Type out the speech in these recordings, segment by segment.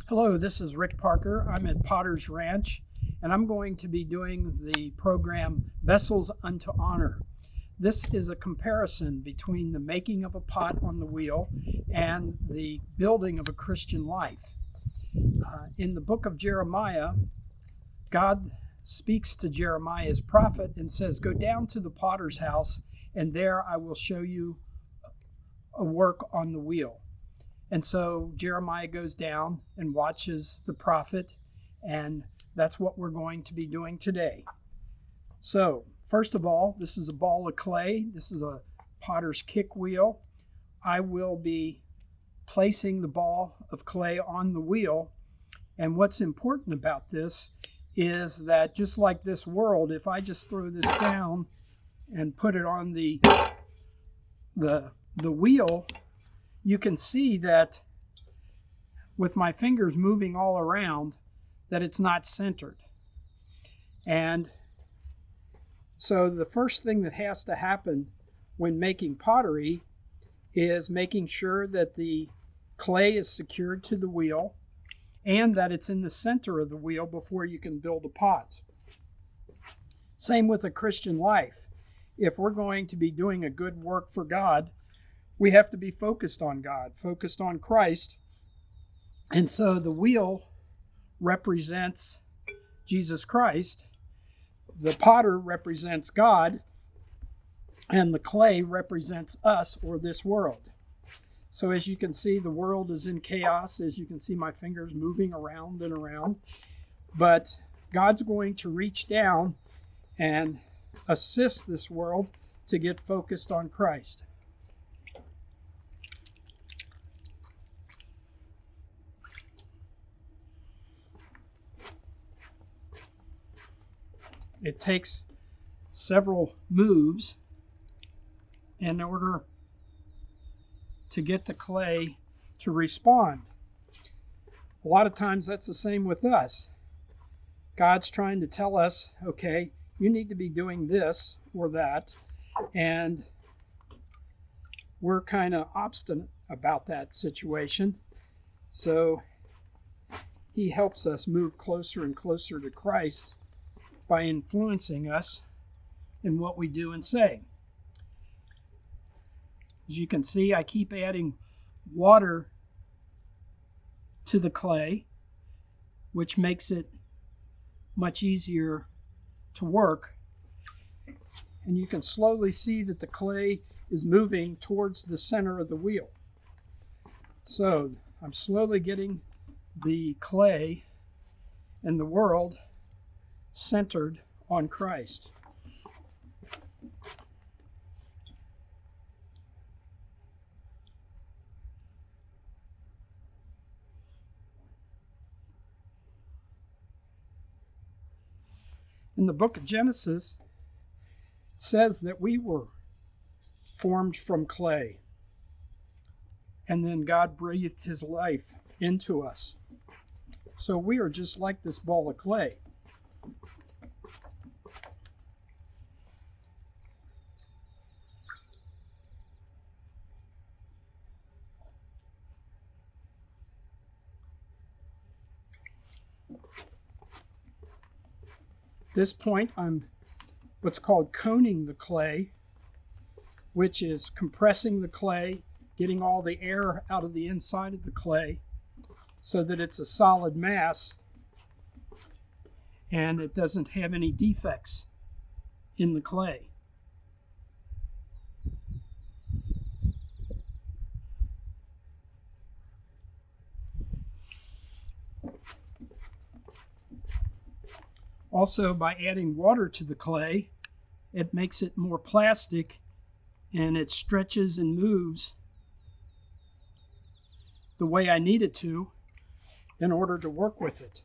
Hello, this is Rick Parker. I'm at Potter's Ranch, and I'm going to be doing the program Vessels unto Honor. This is a comparison between the making of a pot on the wheel and the building of a Christian life. In the book of Jeremiah, God speaks to Jeremiah as prophet and says, "Go down to the potter's house, and there I will show you a work on the wheel." And so Jeremiah goes down and watches the prophet, and that's what we're going to be doing today. So, first of all, this is a ball of clay. This is a potter's kick wheel. I will be placing the ball of clay on the wheel. And what's important about this is that just like this world, if I just throw this down and put it on the wheel, you can see that with my fingers moving all around that it's not centered. And so the first thing that has to happen when making pottery is making sure that the clay is secured to the wheel and that it's in the center of the wheel before you can build a pot. Same with a Christian life. If we're going to be doing a good work for God, we have to be focused on God, focused on Christ. And so the wheel represents Jesus Christ, the potter represents God, and the clay represents us or this world. So as you can see, the world is in chaos. As you can see, my fingers moving around and around. But God's going to reach down and assist this world to get focused on Christ. It takes several moves in order to get the clay to respond. A lot of times that's the same with us. God's trying to tell us, okay, you need to be doing this or that, and we're kind of obstinate about that situation. So he helps us move closer and closer to Christ by influencing us in what we do and say. As you can see, I keep adding water to the clay, which makes it much easier to work. And you can slowly see that the clay is moving towards the center of the wheel. So I'm slowly getting the clay and the world centered on Christ. In the book of Genesis, it says that we were formed from clay, and then God breathed his life into us. So we are just like this ball of clay. At this point, I'm what's called coning the clay, which is compressing the clay, getting all the air out of the inside of the clay so that it's a solid mass and it doesn't have any defects in the clay. Also, by adding water to the clay, it makes it more plastic and it stretches and moves the way I need it to in order to work with it.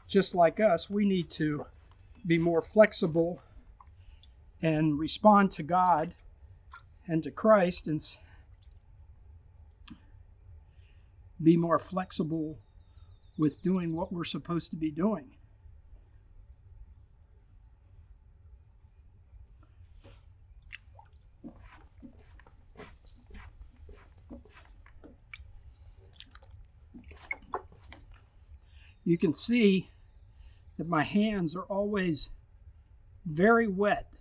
Just like us, we need to be more flexible and respond to God and to Christ and be more flexible with doing what we're supposed to be doing. you can see that my hands are always very wet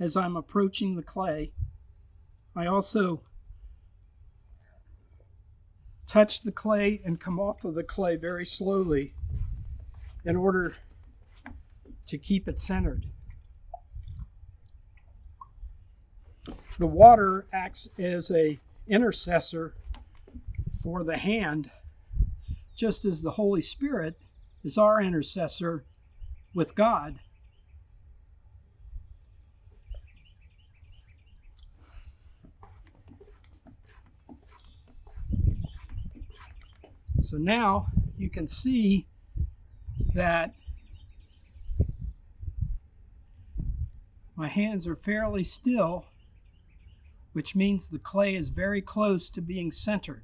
as I'm approaching the clay. I also touch the clay and come off of the clay very slowly in order to keep it centered. The water acts as an intercessor for the hand, just as the Holy Spirit is our intercessor with God. So now you can see that my hands are fairly still, which means the clay is very close to being centered.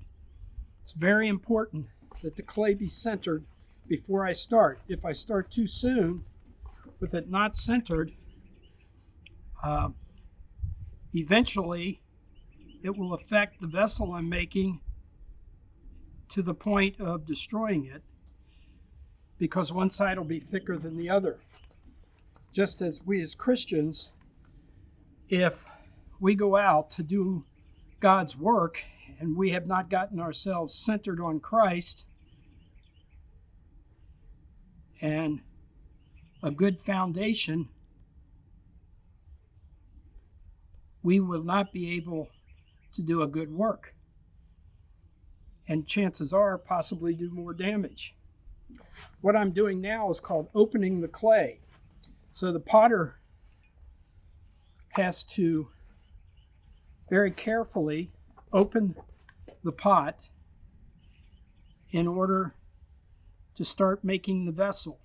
It's very important that the clay be centered before I start. If I start too soon with it not centered, eventually it will affect the vessel I'm making to the point of destroying it, because one side will be thicker than the other. Just as we as Christians, if we go out to do God's work and we have not gotten ourselves centered on Christ and a good foundation, we will not be able to do a good work, and chances are possibly do more damage. What I'm doing now is called opening the clay. So the potter has to very carefully open the pot in order to start making the vessel.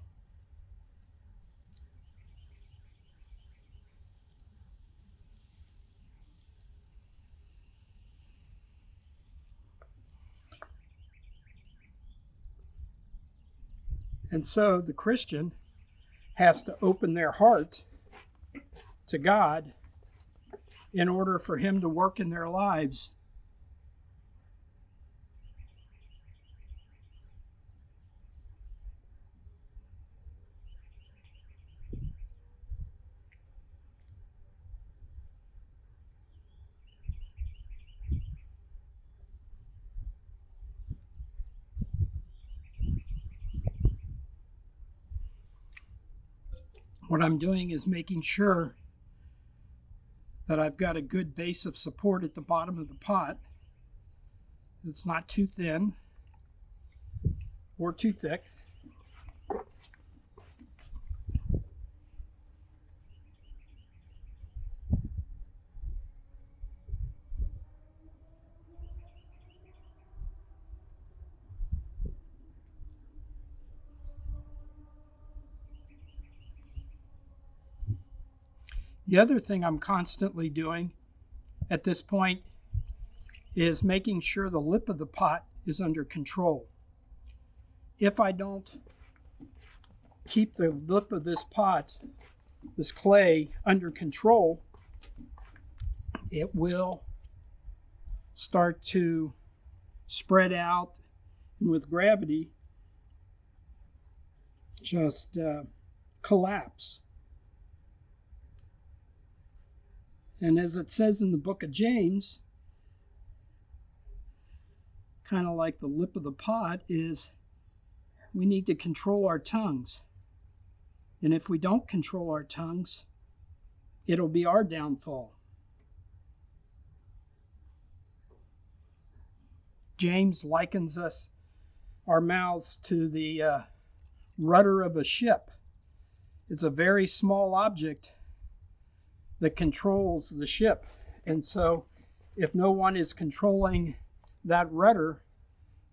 And so the Christian has to open their heart to God in order for Him to work in their lives. What I'm doing is making sure that I've got a good base of support at the bottom of the pot. It's not too thin or too thick. The other thing I'm constantly doing at this point is making sure the lip of the pot is under control. If I don't keep the lip of this pot, this clay, under control, it will start to spread out, and with gravity just collapse. And as it says in the book of James, kind of like the lip of the pot, is we need to control our tongues. And if we don't control our tongues, it'll be our downfall. James likens our mouths to the rudder of a ship. It's a very small object that controls the ship. And so if no one is controlling that rudder,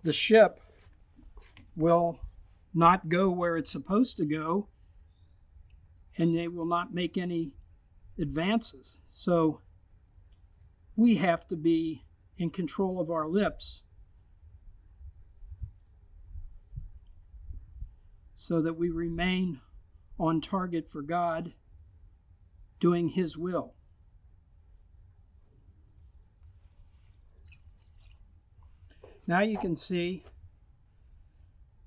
the ship will not go where it's supposed to go, and they will not make any advances. So we have to be in control of our lips so that we remain on target for God, doing His will. Now you can see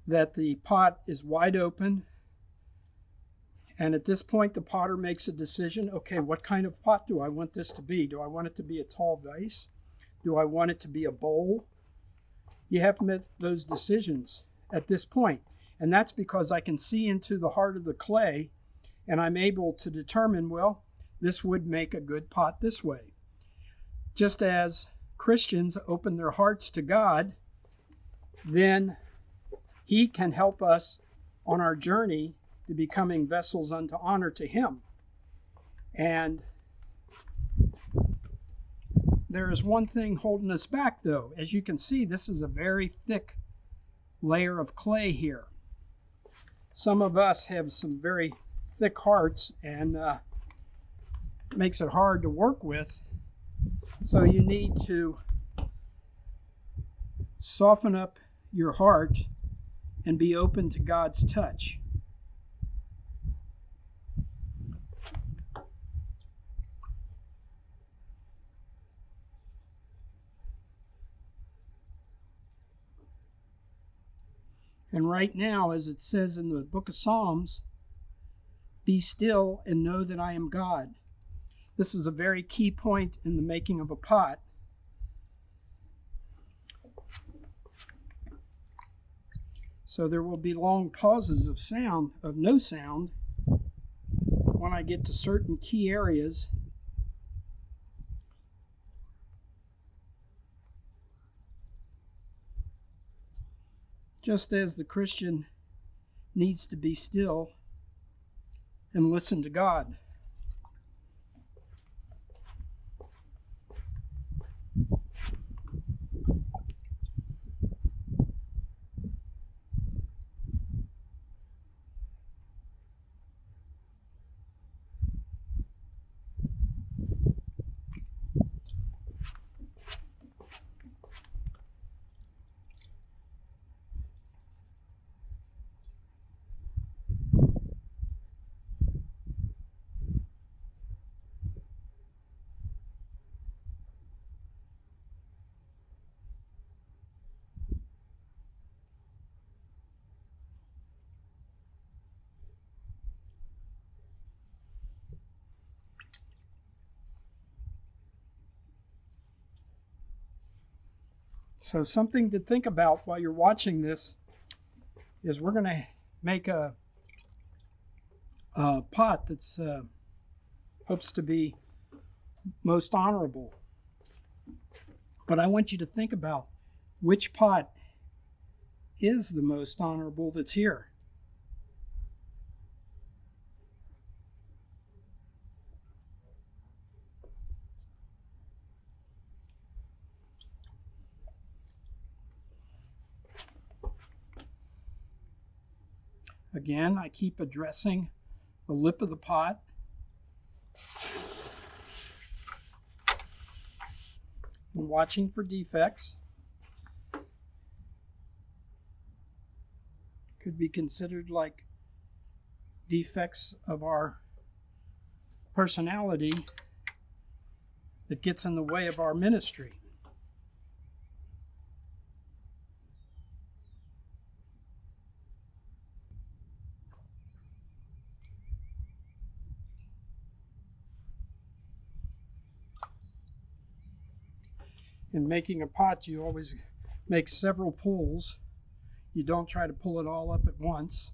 that the pot is wide open. And at this point, the potter makes a decision. Okay, what kind of pot do I want this to be? Do I want it to be a tall vase? Do I want it to be a bowl? You have to make those decisions at this point. And that's because I can see into the heart of the clay, and I'm able to determine, well, this would make a good pot this way. Just as Christians open their hearts to God, then He can help us on our journey to becoming vessels unto honor to Him. And there is one thing holding us back, though. As you can see, this is a very thick layer of clay here. Some of us have some very thick hearts, and it makes it hard to work with. So you need to soften up your heart and be open to God's touch. And right now, as it says in the book of Psalms, be still and know that I am God. This is a very key point in the making of a pot. So there will be long pauses of sound, of no sound, when I get to certain key areas. Just as the Christian needs to be still and listen to God. So something to think about while you're watching this is we're going to make a pot that's hopes to be most honorable. But I want you to think about which pot is the most honorable that's here. Again, I keep addressing the lip of the pot. I'm watching for defects. Could be considered like defects of our personality that gets in the way of our ministry. In making a pot, you always make several pulls. You don't try to pull it all up at once,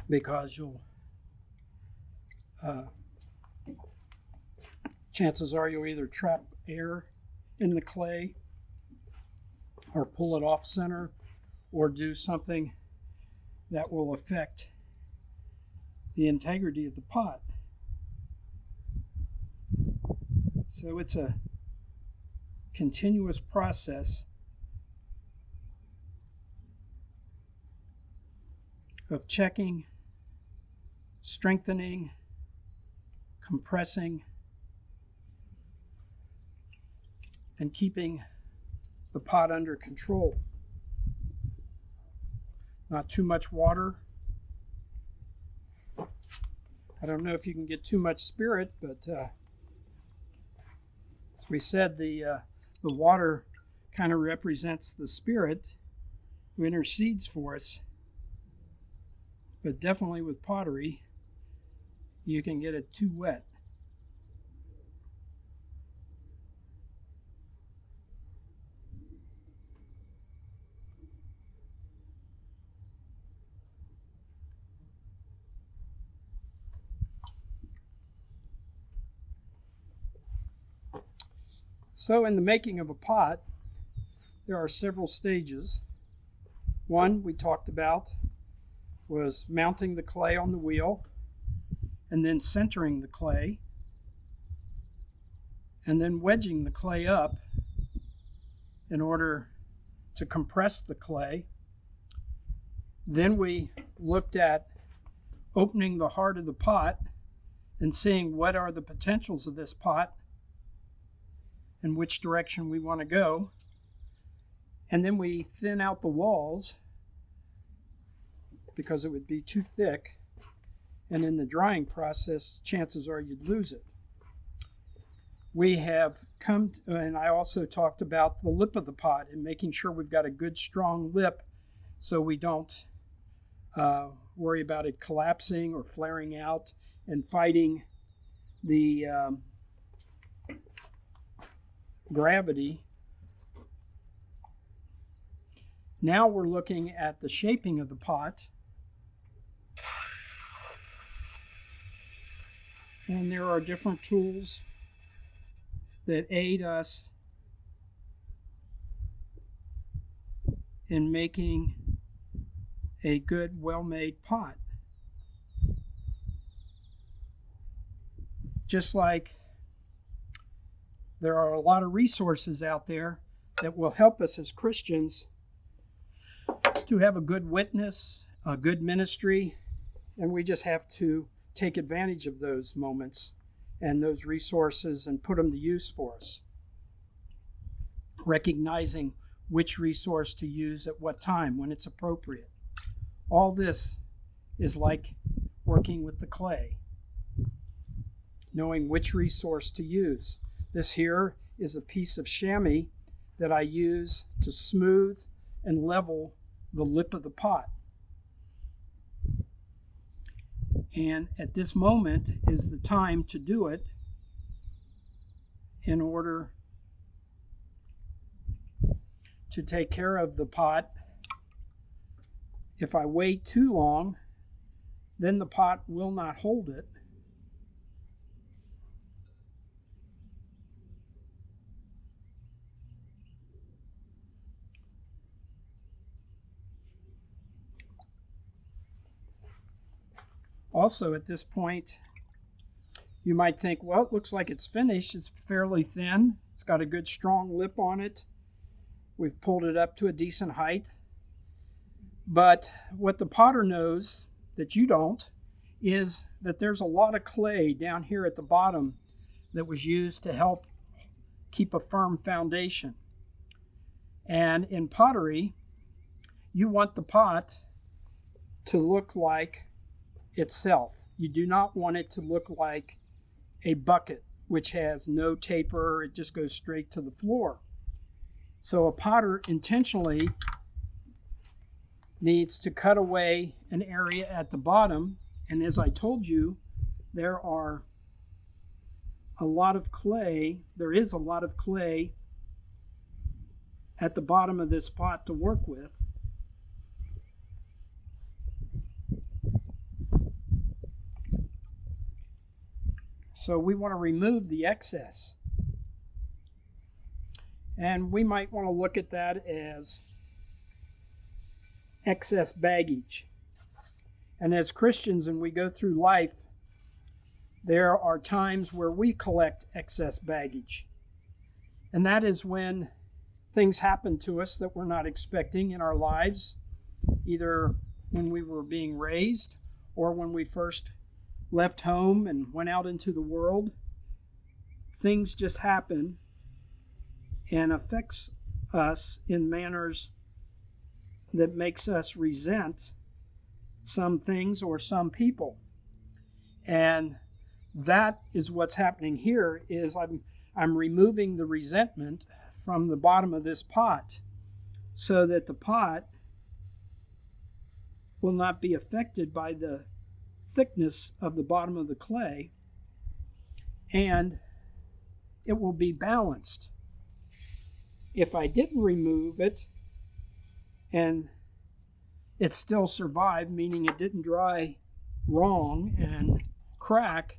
because you'll chances are you'll either trap air in the clay or pull it off center or do something that will affect the integrity of the pot. So it's a continuous process of checking, strengthening, compressing, and keeping the pot under control. Not too much water. I don't know if you can get too much spirit, but as we said, the water kind of represents the spirit, who intercedes for us. But definitely with pottery, you can get it too wet. So in the making of a pot, there are several stages. One we talked about was mounting the clay on the wheel and then centering the clay and then wedging the clay up in order to compress the clay. Then we looked at opening the heart of the pot and seeing what are the potentials of this pot and which direction we want to go. And then we thin out the walls because it would be too thick. And in the drying process, chances are you'd lose it. We have come to, and I also talked about the lip of the pot and making sure we've got a good strong lip so we don't worry about it collapsing or flaring out and fighting the gravity. Now we're looking at the shaping of the pot. And there are different tools that aid us in making a good, well-made pot. Just like there are a lot of resources out there that will help us as Christians to have a good witness, a good ministry, and we just have to take advantage of those moments and those resources and put them to use for us. Recognizing which resource to use at what time when it's appropriate. All this is like working with the clay, knowing which resource to use. This here is a piece of chamois that I use to smooth and level the lip of the pot. And at this moment is the time to do it in order to take care of the pot. If I wait too long, then the pot will not hold it. Also, at this point, you might think, well, it looks like it's finished. It's fairly thin. It's got a good strong lip on it. We've pulled it up to a decent height. But what the potter knows that you don't is that there's a lot of clay down here at the bottom that was used to help keep a firm foundation. And in pottery, you want the pot to look like itself. You do not want it to look like a bucket which has no taper, it just goes straight to the floor. So a potter intentionally needs to cut away an area at the bottom, and as I told you, there is a lot of clay at the bottom of this pot to work with. So we want to remove the excess. And we might want to look at that as excess baggage. And as Christians, and we go through life, there are times where we collect excess baggage. And that is when things happen to us that we're not expecting in our lives, either when we were being raised or when we first left home and went out into the world. Things just happen and affects us in manners that makes us resent some things or some people. And that is what's happening here, is I'm removing the resentment from the bottom of this pot so that the pot will not be affected by the thickness of the bottom of the clay, and it will be balanced. If I didn't remove it and it still survived, meaning it didn't dry wrong and crack,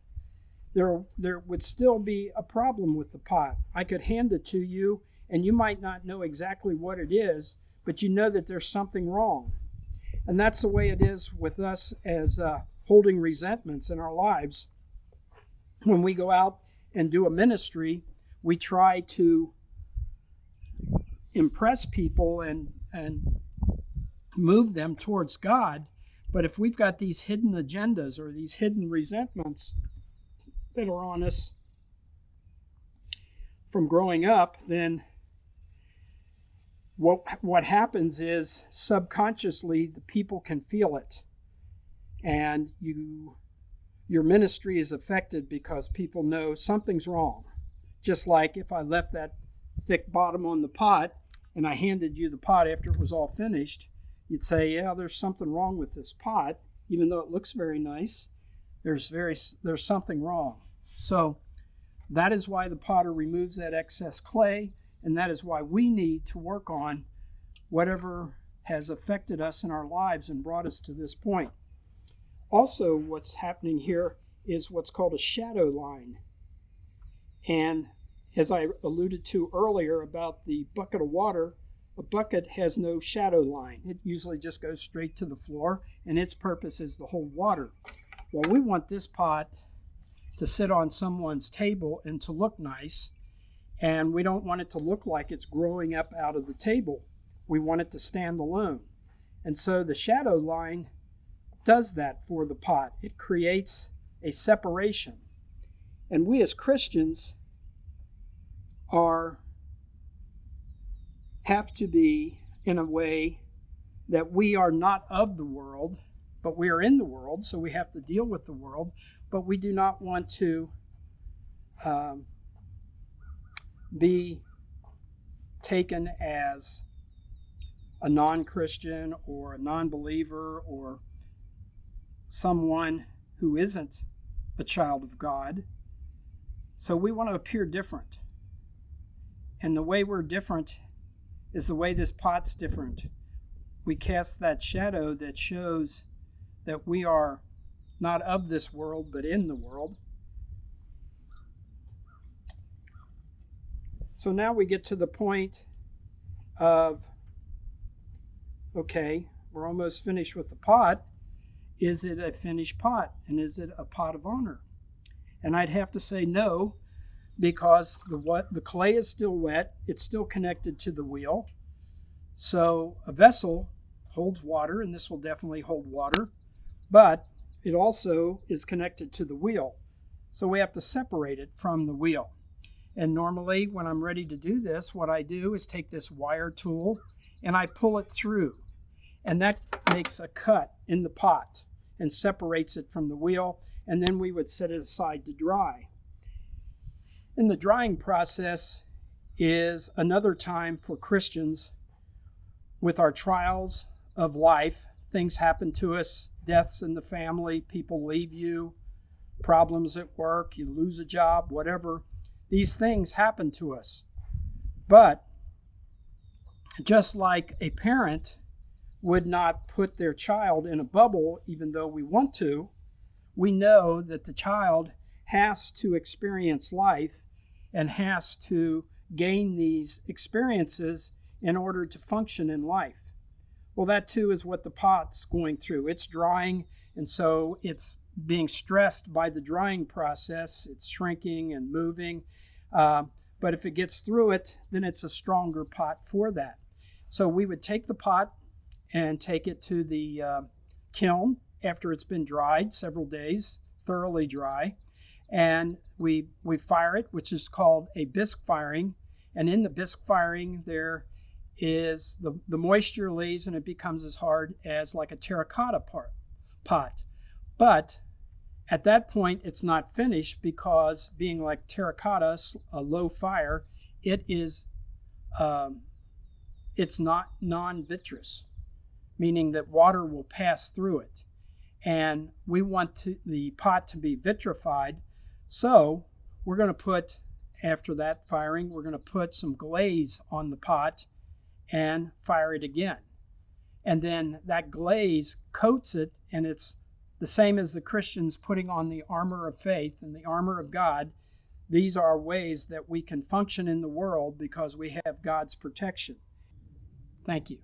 there would still be a problem with the pot. I could hand it to you and you might not know exactly what it is, but you know that there's something wrong. And that's the way it is with us as holding resentments in our lives. When we go out and do a ministry, we try to impress people and move them towards God. But if we've got these hidden agendas or these hidden resentments that are on us from growing up, then what happens is subconsciously the people can feel it, and your ministry is affected because people know something's wrong. Just like if I left that thick bottom on the pot and I handed you the pot after it was all finished, you'd say, yeah, there's something wrong with this pot. Even though it looks very nice, there's something wrong. So that is why the potter removes that excess clay, and that is why we need to work on whatever has affected us in our lives and brought us to this point. Also, what's happening here is what's called a shadow line. And as I alluded to earlier about the bucket of water, a bucket has no shadow line. It usually just goes straight to the floor, and its purpose is to hold water. Well, we want this pot to sit on someone's table and to look nice, and we don't want it to look like it's growing up out of the table. We want it to stand alone. And so the shadow line does that for the pot. It creates a separation. And we as Christians have to be in a way that we are not of the world, but we are in the world, so we have to deal with the world, but we do not want to be taken as a non-Christian or a non-believer or someone who isn't a child of God. So we want to appear different. And the way we're different is the way this pot's different. We cast that shadow that shows that we are not of this world, but in the world. So now we get to the point of, okay, we're almost finished with the pot. Is it a finished pot? And is it a pot of honor? And I'd have to say no, because the clay is still wet. It's still connected to the wheel. So a vessel holds water, and this will definitely hold water, but it also is connected to the wheel. So we have to separate it from the wheel. And normally when I'm ready to do this, what I do is take this wire tool and I pull it through. And that makes a cut in the pot and separates it from the wheel. And then we would set it aside to dry. And the drying process is another time for Christians with our trials of life. Things happen to us, deaths in the family, people leave you, problems at work, you lose a job, whatever. These things happen to us. But just like a parent would not put their child in a bubble, even though we want to, we know that the child has to experience life and has to gain these experiences in order to function in life. Well, that too is what the pot's going through. It's drying, and so it's being stressed by the drying process. It's shrinking and moving. But if it gets through it, then it's a stronger pot for that. So we would take the pot and take it to the kiln after it's been dried several days, thoroughly dry. And we fire it, which is called a bisque firing. And in the bisque firing, there is the moisture leaves and it becomes as hard as like a terracotta pot. But at that point, it's not finished because being like terracotta, a low fire, it's not non-vitreous, meaning that water will pass through it. And we want the pot to be vitrified. So we're going to put, after that firing, we're going to put some glaze on the pot and fire it again. And then that glaze coats it, and it's the same as the Christians putting on the armor of faith and the armor of God. These are ways that we can function in the world because we have God's protection. Thank you.